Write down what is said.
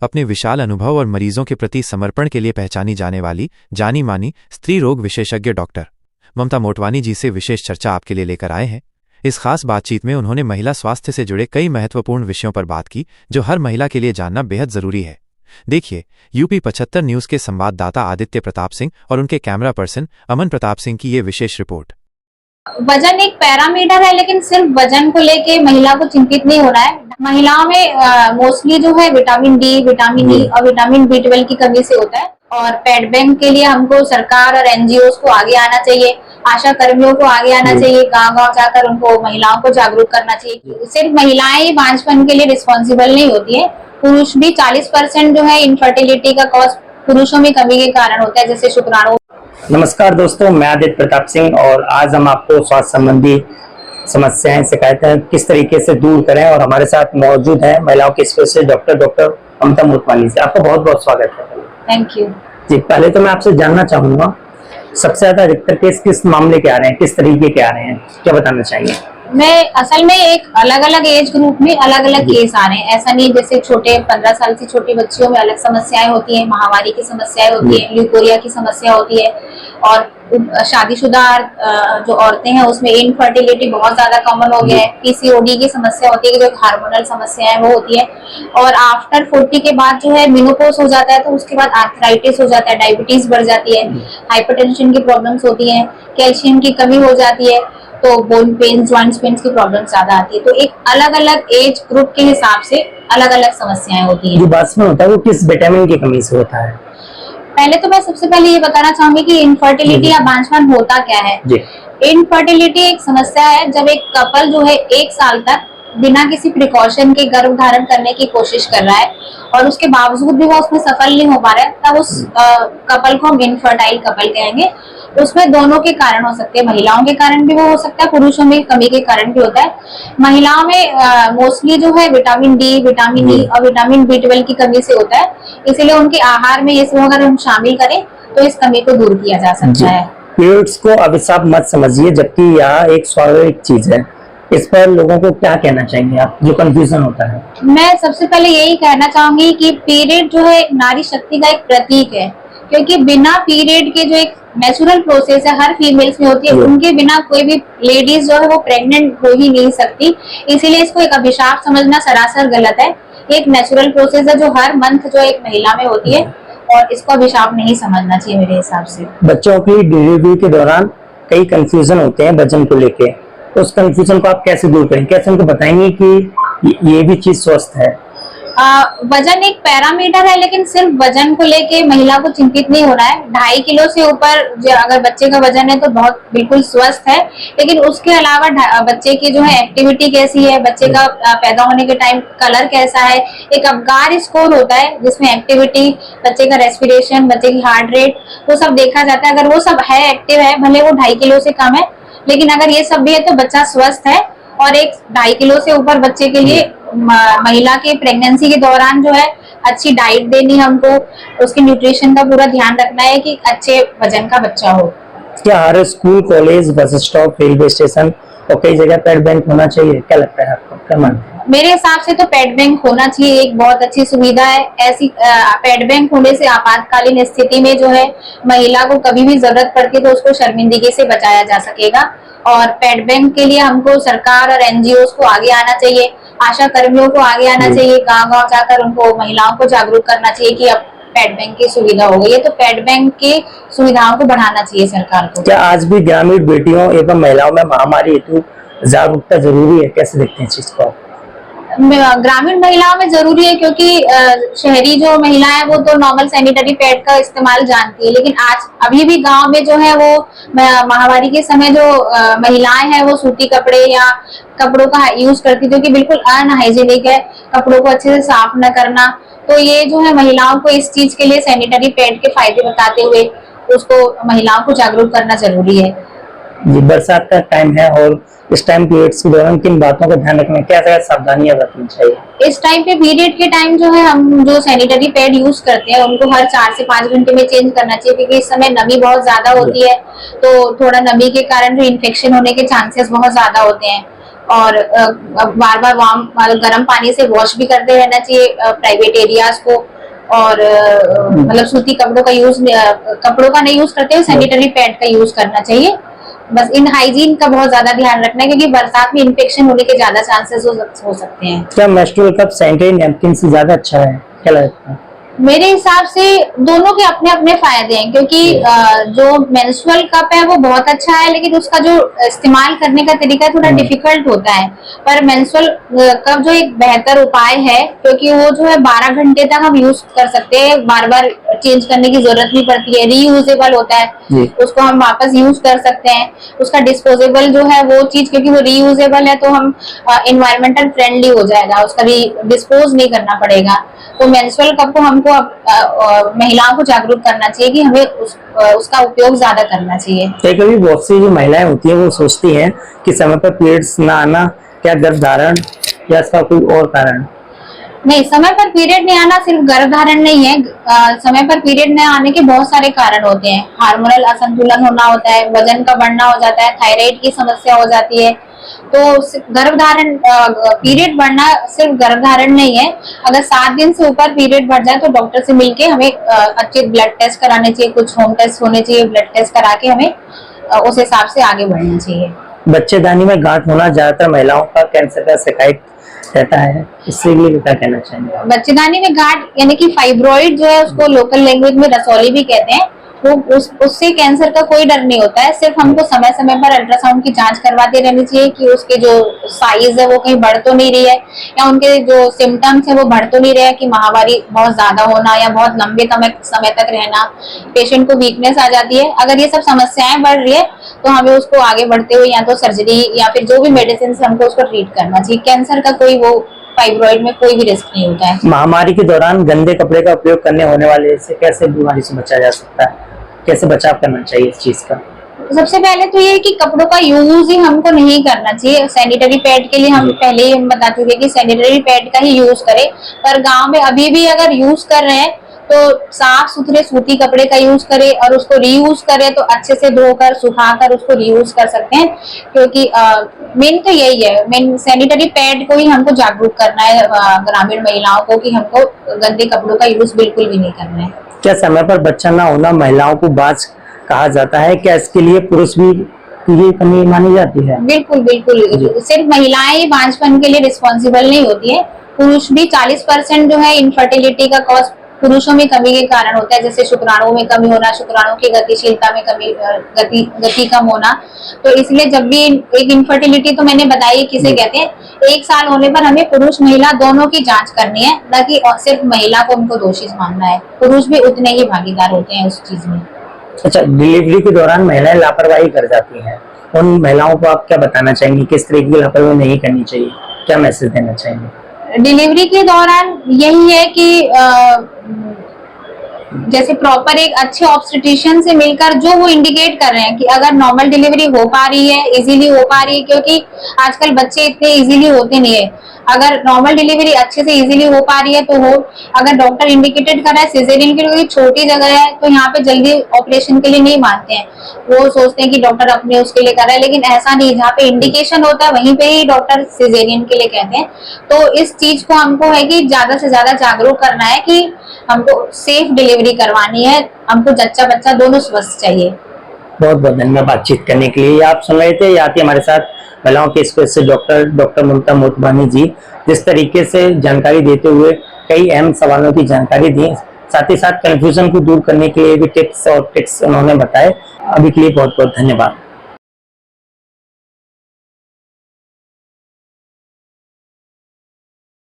अपने विशाल अनुभव और मरीजों के प्रति समर्पण के लिए पहचानी जाने वाली जानी मानी स्त्री रोग विशेषज्ञ डॉक्टर ममता मोटवानी जी से विशेष चर्चा आपके लिए लेकर आए हैं। इस खास बातचीत में उन्होंने महिला स्वास्थ्य से जुड़े कई महत्वपूर्ण विषयों पर बात की जो हर महिला के लिए जानना बेहद जरूरी है। देखिए यूपी 75 न्यूज के संवाददाता आदित्य प्रताप सिंह और उनके कैमरा पर्सन अमन प्रताप सिंह की ये विशेष रिपोर्ट। वजन एक पैरामीटर है, लेकिन सिर्फ वजन को लेके महिला को चिंतित नहीं होना है। महिलाओं में मोस्टली जो है विटामिन डी, विटामिन ई और विटामिन B12 की कमी से होता है। और पेट बैंक के लिए हमको सरकार और NGOs को आगे आना चाहिए, आशा कर्मियों को आगे आना चाहिए, गांव-गांव जाकर उनको महिलाओं को जागरूक करना चाहिए। सिर्फ महिलाएं ही बांझपन के लिए रिस्पॉन्सिबल नहीं होती है, पुरुष भी 40% जो है इनफर्टिलिटी का कॉज पुरुषों में कमी के कारण होता है, जैसे शुक्राणु। नमस्कार दोस्तों, मैं आदित्य प्रताप सिंह और आज हम आपको स्वास्थ्य संबंधी समस्याएं, शिकायतें किस तरीके से दूर करें और हमारे साथ मौजूद है महिलाओं के स्पेशलिस्ट डॉक्टर ममता मोटवानी जी। आपका बहुत बहुत स्वागत है। थैंक यू जी। पहले तो मैं आपसे जानना चाहूंगा, सबसे ज्यादा अधिकतर केस किस मामले के आ रहे हैं, किस तरीके के आ रहे हैं, क्या बताना चाहिए? मैं असल में एक अलग अलग एज ग्रुप में अलग अलग केस आ रहे हैं। ऐसा नहीं जैसे छोटे 15 साल से छोटी बच्चियों में अलग समस्याएं होती हैं, महामारी की समस्याएं होती है, ल्यूकोरिया की समस्या होती है, और शादीशुदा जो औरतें हैं उसमें इनफर्टिलिटी बहुत ज्यादा कॉमन हो गया है। PCOD की समस्या होती है, जो हार्मोनल समस्या है वो होती है। और आफ्टर 40 के बाद जो है मेनोपॉज हो जाता है, तो उसके बाद आर्थराइटिस हो जाता है, डायबिटीज बढ़ जाती है, हाइपरटेंशन की प्रॉब्लम्स होती है, कैल्शियम की कमी हो जाती है, तो बोन पेन, जॉइंट्स पेन की प्रॉब्लम ज्यादा आती है। तो एक अलग अलग एज ग्रुप के हिसाब से अलग अलग समस्याएं होती है। जो बात होता है वो किस विटामिन की कमी से होता है? पहले तो मैं सबसे पहले ये बताना चाहूंगी कि इनफर्टिलिटी या बांझपन होता क्या है। इनफर्टिलिटी एक समस्या है जब एक कपल जो है 1 साल तक बिना किसी प्रिकॉशन के गर्भ धारण करने की कोशिश कर रहा है और उसके बावजूद भी वो उसमें सफल नहीं हो पा रहा है, तब उस कपल को हम इनफर्टाइल कपल कहेंगे। उसमें दोनों के कारण हो सकते हैं, महिलाओं के कारण भी वो हो सकता है, पुरुषों में कमी के कारण भी होता है। महिलाओं में मोस्टली जो है विटामिन डी, विटामिन ई और विटामिन B12 की कमी से होता है, इसीलिए उनके आहार में ये सब अगर हम शामिल करें तो इस कमी को दूर किया जा सकता है। पीरियड्स को अभिशाप मत समझिए, जबकि यह एक स्वाभाविक चीज है। इस पर लोगों को क्या कहना चाहेंगे आप, जो कंफ्यूजन होता है? मैं सबसे पहले यही कहना चाहूंगी कि पीरियड जो है नारी शक्ति का एक प्रतीक है, क्योंकि बिना पीरियड के जो एक नेचुरल प्रोसेस है हर फीमेल्स में होती है, उनके बिना कोई भी लेडीज जो है वो प्रेग्नेंट हो ही नहीं सकती। इसीलिए इसको एक अभिशाप समझना सरासर गलत है। एक नेचुरल प्रोसेस है जो हर मंथ जो एक महिला में होती है, और इसको अभिशाप नहीं समझना चाहिए मेरे हिसाब से। बच्चों की डिलीवरी के दौरान कई कंफ्यूजन होते हैं वजन को लेके, तो उस कंफ्यूजन को आप कैसे दूर करें, कैसे उनको बताएंगे कि ये भी चीज स्वस्थ है? वजन एक पैरामीटर है, लेकिन सिर्फ वजन को लेके महिला को चिंतित नहीं होना है। 2.5 किलो से ऊपर अगर बच्चे का वजन है तो बहुत बिल्कुल स्वस्थ है, लेकिन उसके अलावा बच्चे की जो है एक्टिविटी कैसी है, बच्चे का पैदा होने के टाइम कलर कैसा है, एक अबगार स्कोर होता है जिसमें एक्टिविटी, बच्चे का रेस्पिरेशन, बच्चे की हार्ट रेट, वो सब देखा जाता है। अगर वो सब है, एक्टिव है, भले वो 2.5 किलो से कम है, लेकिन अगर ये सब भी है तो बच्चा स्वस्थ है। और एक 2.5 किलो से ऊपर बच्चे के लिए महिला के प्रेगनेंसी के दौरान जो है अच्छी डाइट देनी, हमको उसके न्यूट्रिशन का पूरा ध्यान रखना है कि अच्छे वजन का बच्चा हो। क्या हर school, college, bus stop, railway station और कई जगह पेट बैंक होना चाहिए? क्या लगता है आपको, क्या मानते हैं? मेरे हिसाब से तो पेट बैंक होना चाहिए, एक बहुत अच्छी सुविधा है। ऐसी पेट बैंक होने से आपातकालीन स्थिति में जो है महिला को कभी भी जरूरत पड़ती है तो उसको शर्मिंदगी से बचाया जा सकेगा। और पेट बैंक के लिए हमको सरकार और NGOs को आगे आना चाहिए, आशा कर्मियों को आगे आना चाहिए, गांव-गांव जाकर उनको महिलाओं को जागरूक करना चाहिए कि अब पेट बैंक की सुविधा हो गई है, तो पेट बैंक की सुविधाओं को बढ़ाना चाहिए सरकार को। क्या आज भी ग्रामीण बेटियों एवं महिलाओं में महामारी हेतु जागरूकता जरूरी है? कैसे देखते हैं चीज को? ग्रामीण महिलाओं में जरूरी है, क्योंकि शहरी जो महिलाएं हैं वो तो नॉर्मल सैनिटरी पैड का इस्तेमाल जानती है, लेकिन आज अभी भी गांव में जो है वो महामारी के समय जो महिलाएं हैं वो सूती कपड़े या कपड़ों का यूज करती, जो कि बिल्कुल अनहाइजीनिक है, कपड़ों को अच्छे से साफ न करना। तो ये जो है महिलाओं को इस चीज के लिए सैनिटरी पैड के फायदे बताते हुए उसको महिलाओं को जागरूक करना जरूरी है। जी, बरसात का टाइम है और इस टाइम पीरियड्स के दौरान किन बातों का ध्यान रखना, क्या क्या सावधानियां रखनी चाहिए? इस टाइम पे पीरियड के टाइम जो है हम जो सैनिटरी पैड यूज करते हैं उनको हर 4 से 5 घंटे में चेंज करना चाहिए, क्योंकि इस समय नमी बहुत ज्यादा होती है, तो थोड़ा नमी के कारण जो इन्फेक्शन होने के चांसेस बहुत ज्यादा होते हैं। और बार बार वार्म गर्म पानी से वॉश भी करते रहना चाहिए प्राइवेट एरियाज को। और मतलब सूती कपड़ों का नहीं यूज करते हुए सैनिटरी पैड का यूज करना चाहिए। बस इन हाइजीन का बहुत ज्यादा ध्यान रखना है, क्योंकि बरसात में इन्फेक्शन होने के ज्यादा चांसेस हो सकते हैं। क्या मेंस्ट्रुअल कप सैनिटरी नैपकिन से ज्यादा अच्छा है, क्या लगता है? मेरे हिसाब से दोनों के अपने अपने फायदे हैं, क्योंकि जो मेंस्ट्रुअल कप है वो बहुत अच्छा है, लेकिन उसका जो इस्तेमाल करने का तरीका थोड़ा डिफिकल्ट होता है। पर मेंस्ट्रुअल कप जो एक बेहतर उपाय है, क्योंकि वो जो है 12 घंटे तक हम यूज कर सकते हैं, बार बार चेंज करने की जरूरत नहीं पड़ती है, रीयूजेबल होता है, उसको हम वापस यूज कर सकते हैं। उसका डिस्पोजेबल जो है वो चीज, क्योंकि वो रीयूजेबल है तो हम एनवायरमेंटल फ्रेंडली हो जाएगा, उसका डिस्पोज नहीं करना पड़ेगा। तो मेंस्ट्रुअल कप को हमको महिलाओं को जागरूक करना चाहिए कि हमें उसका उपयोग ज्यादा करना चाहिए। कभी बहुत सी जो महिलाएं होती हैं वो सोचती हैं कि समय पर पीरियड्स ना आना क्या गर्भधारण या इसका कोई और कारण? नहीं, समय पर पीरियड नहीं आना सिर्फ गर्भधारण नहीं है। समय पर पीरियड नहीं आने के बहुत सारे कारण होते हैं। हार्मोनल असंतुलन होना होता है, वजन का बढ़ना हो जाता है, थायराइड की समस्या हो जाती है। तो गर्भधारण पीरियड बढ़ना सिर्फ गर्भधारण नहीं है। अगर 7 दिन से ऊपर पीरियड बढ़ जाए तो डॉक्टर से मिलके हमें अच्छे ब्लड टेस्ट कराने चाहिए, कुछ होम टेस्ट होने चाहिए, ब्लड टेस्ट करा के हमें उस हिसाब से आगे बढ़ना चाहिए। बच्चेदानी में गांठ होना ज्यादातर महिलाओं का कैंसर का शिकायत रहता है, इससे लिए क्या कहना चाहेंगे? बच्चेदानी में गांठ यानी कि फाइब्रॉइड जो है, उसको लोकल लैंग्वेज में रसौली भी कहते हैं, वो उससे कैंसर का कोई डर नहीं होता है। सिर्फ हमको समय समय पर अल्ट्रासाउंड की जांच करवाते रहनी चाहिए कि उसके जो साइज है वो कहीं बढ़ तो नहीं रही है, या उनके जो सिम्टम्स है वो बढ़ तो नहीं रहे हैं, कि महामारी बहुत ज्यादा होना या बहुत लंबे समय तक रहना, पेशेंट को वीकनेस आ जाती है। अगर ये सब समस्याएं बढ़ रही है तो हमें उसको आगे बढ़ते हुए या तो सर्जरी या फिर जो भी मेडिसिन से हमको उसको ट्रीट करना चाहिए। कैंसर का कोई वो फाइब्रॉइड में कोई भी रिस्क नहीं होता है। महामारी के दौरान गंदे कपड़े का उपयोग करने होने वाले से कैसे बीमारी से बचा जा सकता है, कैसे बचाव करना चाहिए इस चीज का? सबसे पहले तो ये कि कपड़ों का यूज ही हमको नहीं करना चाहिए। सैनिटरी पैड के लिए हम पहले ही बता चुके कि सैनिटरी पैड का ही यूज करें। पर गांव में अभी भी अगर यूज कर रहे हैं तो साफ सुथरे सूती कपड़े का यूज करें, और उसको रीयूज करें तो अच्छे से धोकर सुखाकर उसको रीयूज कर सकते हैं। क्योंकि मेन तो यही है, मेन सैनिटरी पैड को ही हमको जागरूक करना है ग्रामीण महिलाओं को, कि हमको गंदे कपड़ों का यूज बिल्कुल भी नहीं करना है। क्या समय पर बच्चा ना होना महिलाओं को बाज कहा जाता है? क्या इसके लिए पुरुष भी ये कमी मानी जाती है? बिल्कुल बिल्कुल, सिर्फ महिलाएं ही बांझपन के लिए रिस्पॉन्सिबल नहीं होती है, पुरुष भी। 40% जो है इनफर्टिलिटी का कॉज पुरुषों में कमी के कारण होता है, जैसे शुक्राणु में कमी होना, शुक्राणु की गतिशीलता में कमी, गति कम होना। तो इसलिए जब भी एक इनफर्टिलिटी तो मैंने बताई किसे कहते हैं, 1 साल होने पर हमें पुरुष महिला दोनों की जांच करनी है, न कि सिर्फ महिला को उनको दोषी मानना है। पुरुष भी उतने ही भागीदार होते हैं उस चीज में। अच्छा, डिलीवरी के दौरान महिलाएं लापरवाही कर जाती हैं, उन महिलाओं को आप क्या बताना चाहेंगे, किस तरह की लापरवाही नहीं करनी चाहिए, क्या मैसेज देना चाहेंगे? डिलीवरी के दौरान यही है कि जैसे प्रॉपर एक अच्छे ऑब्स्टेट्रिशियन से मिलकर जो वो इंडिकेट कर रहे हैं कि अगर नॉर्मल डिलीवरी हो पा रही है, इजीली हो पा रही है, क्योंकि आजकल बच्चे इतने इजीली होते नहीं है। अगर नॉर्मल डिलीवरी अच्छे से इजीली हो पा रही है तो हो। अगर डॉक्टर इंडिकेटेड कर रहा है सिजेरियन के लिए, छोटी जगह है तो यहाँ पे जल्दी ऑपरेशन के लिए नहीं मानते हैं, वो सोचते हैं कि डॉक्टर अपने उसके लिए कर रहा है, लेकिन ऐसा नहीं। जहाँ पे इंडिकेशन होता है वहीं पे ही डॉक्टर सिजेरियन के लिए कहते हैं। तो इस चीज को हमको है कि ज्यादा से ज्यादा जागरूक करना है कि हमको सेफ डिलीवरी करवानी है, हमको जच्चा बच्चा दोनों स्वस्थ चाहिए। बहुत बहुत धन्यवाद बातचीत करने के लिए। आप सुन रहे थे, आती हमारे साथ महिलाओं के स्पेशलिस्ट डॉक्टर ममता मोटवानी जी, जिस तरीके से जानकारी देते हुए कई अहम सवालों की जानकारी दी, साथ ही साथ कंफ्यूजन को दूर करने के लिए भी टिप्स और ट्रिक्स उन्होंने बताए। अभी के लिए बहुत बहुत धन्यवाद।